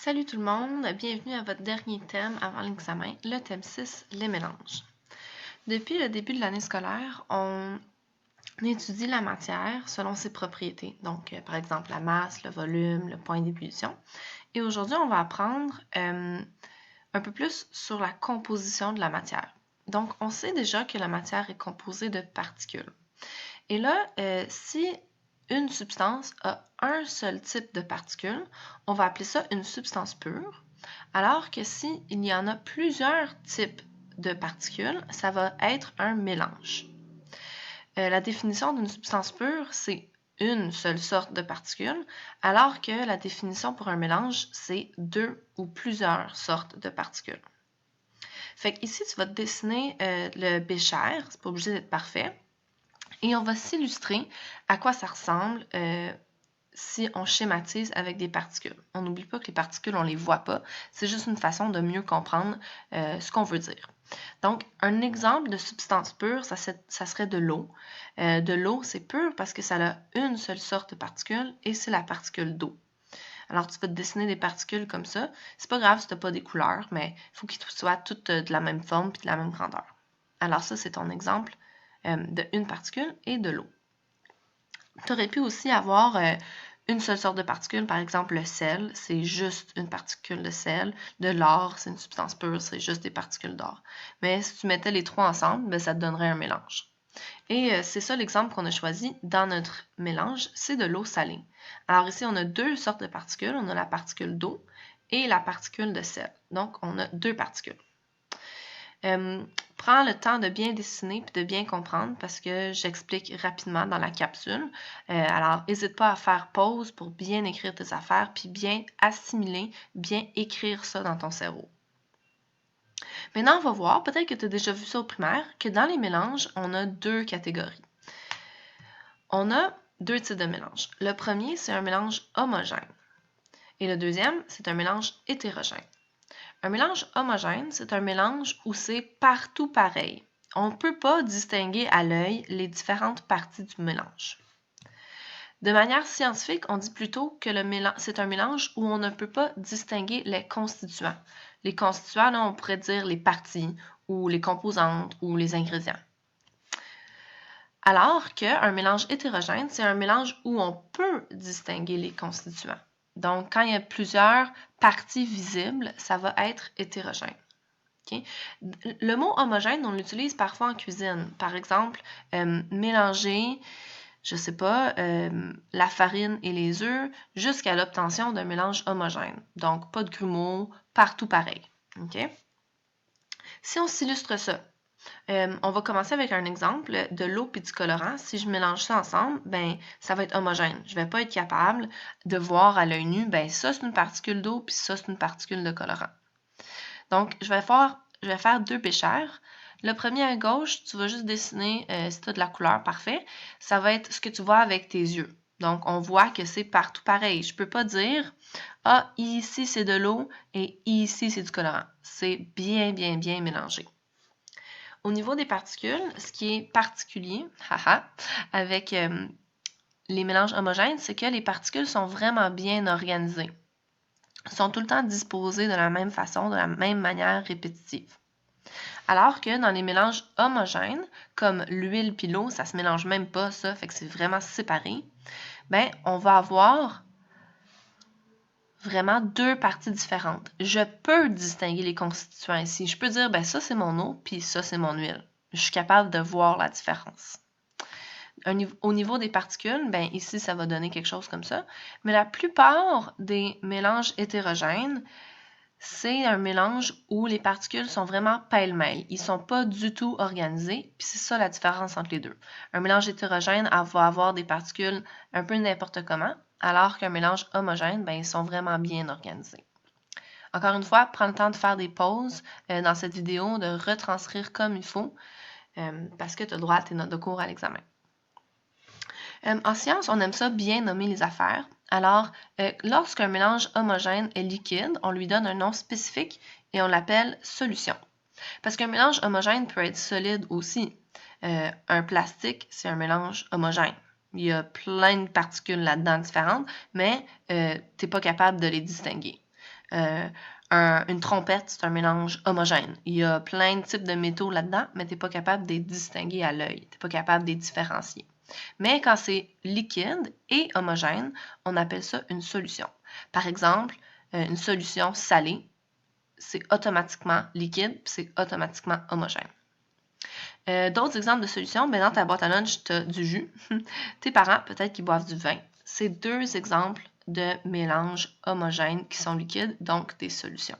Salut tout le monde, bienvenue à votre dernier thème avant l'examen, le thème 6, les mélanges. Depuis le début de l'année scolaire, on étudie la matière selon ses propriétés, donc par exemple la masse, le volume, le point d'ébullition. Et aujourd'hui, on va apprendre un peu plus sur la composition de la matière. Donc, on sait déjà que la matière est composée de particules. Et là, si une substance a un seul type de particules, on va appeler ça une substance pure, alors que s'il y en a plusieurs types de particules, ça va être un mélange. La définition d'une substance pure, c'est une seule sorte de particules, alors que la définition pour un mélange, c'est deux ou plusieurs sortes de particules. Fait qu'ici, tu vas te dessiner le bécher, c'est pas obligé d'être parfait, et on va s'illustrer à quoi ça ressemble si on schématise avec des particules. On n'oublie pas que les particules, on ne les voit pas. C'est juste une façon de mieux comprendre ce qu'on veut dire. Donc, un exemple de substance pure, ça serait de l'eau. De l'eau, c'est pur parce que ça a une seule sorte de particule et c'est la particule d'eau. Alors, tu peux te dessiner des particules comme ça. C'est pas grave si tu n'as pas des couleurs, mais il faut qu'ils soient toutes de la même forme et de la même grandeur. Alors ça, c'est ton exemple de une particule et de l'eau. Tu aurais pu aussi avoir une seule sorte de particule, par exemple le sel, c'est juste une particule de sel. De l'or, c'est une substance pure, c'est juste des particules d'or. Mais si tu mettais les trois ensemble, ben, ça te donnerait un mélange. Et c'est ça l'exemple qu'on a choisi dans notre mélange, c'est de l'eau salée. Alors ici, on a deux sortes de particules, on a la particule d'eau et la particule de sel. Donc, on a deux particules. Prends le temps de bien dessiner et de bien comprendre parce que j'explique rapidement dans la capsule. Alors, n'hésite pas à faire pause pour bien écrire tes affaires puis bien assimiler, bien écrire ça dans ton cerveau. Maintenant, on va voir, peut-être que tu as déjà vu ça au primaire, que dans les mélanges, on a deux catégories. On a deux types de mélanges. Le premier, c'est un mélange homogène. Et le deuxième, c'est un mélange hétérogène. Un mélange homogène, c'est un mélange où c'est partout pareil. On ne peut pas distinguer à l'œil les différentes parties du mélange. De manière scientifique, on dit plutôt que c'est un mélange où on ne peut pas distinguer les constituants. Les constituants, là, on pourrait dire les parties ou les composantes ou les ingrédients. Alors qu'un mélange hétérogène, c'est un mélange où on peut distinguer les constituants. Donc, quand il y a plusieurs parties visibles, ça va être hétérogène. Okay? Le mot homogène, on l'utilise parfois en cuisine. Par exemple, mélanger, je ne sais pas, la farine et les œufs jusqu'à l'obtention d'un mélange homogène. Donc, pas de grumeaux, partout pareil. Okay? Si on s'illustre ça, on va commencer avec un exemple de l'eau et du colorant. Si je mélange ça ensemble, ben ça va être homogène. Je ne vais pas être capable de voir à l'œil nu, ben ça c'est une particule d'eau puis ça c'est une particule de colorant. Donc, je vais faire deux béchers. Le premier à gauche, tu vas juste dessiner, si tu as de la couleur, parfait. Ça va être ce que tu vois avec tes yeux. Donc, on voit que c'est partout pareil. Je ne peux pas dire, ah, ici c'est de l'eau et ici c'est du colorant. C'est bien, bien, bien mélangé. Au niveau des particules, ce qui est particulier avec les mélanges homogènes, c'est que les particules sont vraiment bien organisées. Elles sont tout le temps disposées de la même façon, de la même manière répétitive. Alors que dans les mélanges homogènes, comme l'huile et l'eau, ça se mélange même pas, ça, fait que c'est vraiment séparé, ben, on va avoir vraiment deux parties différentes. Je peux distinguer les constituants ici. Je peux dire, ben ça c'est mon eau, puis ça c'est mon huile. Je suis capable de voir la différence. Au niveau des particules, ben ici ça va donner quelque chose comme ça. Mais la plupart des mélanges hétérogènes, c'est un mélange où les particules sont vraiment pêle-mêle. Ils ne sont pas du tout organisés, puis c'est ça la différence entre les deux. Un mélange hétérogène va avoir des particules un peu n'importe comment, alors qu'un mélange homogène, ben, ils sont vraiment bien organisés. Encore une fois, prends le temps de faire des pauses dans cette vidéo, de retranscrire comme il faut, parce que tu as le droit à tes notes de cours à l'examen. En science, on aime ça bien nommer les affaires. Alors, lorsqu'un mélange homogène est liquide, on lui donne un nom spécifique et on l'appelle solution. Parce qu'un mélange homogène peut être solide aussi. Un plastique, c'est un mélange homogène. Il y a plein de particules là-dedans différentes, mais tu n'es pas capable de les distinguer. Une trompette, c'est un mélange homogène. Il y a plein de types de métaux là-dedans, mais tu n'es pas capable de les distinguer à l'œil. Tu n'es pas capable de les différencier. Mais quand c'est liquide et homogène, on appelle ça une solution. Par exemple, une solution salée, c'est automatiquement liquide, puis c'est automatiquement homogène. D'autres exemples de solutions, dans ta boîte à lunch, tu as du jus. Tes parents, peut-être qu'ils boivent du vin. C'est deux exemples de mélanges homogènes qui sont liquides, donc des solutions.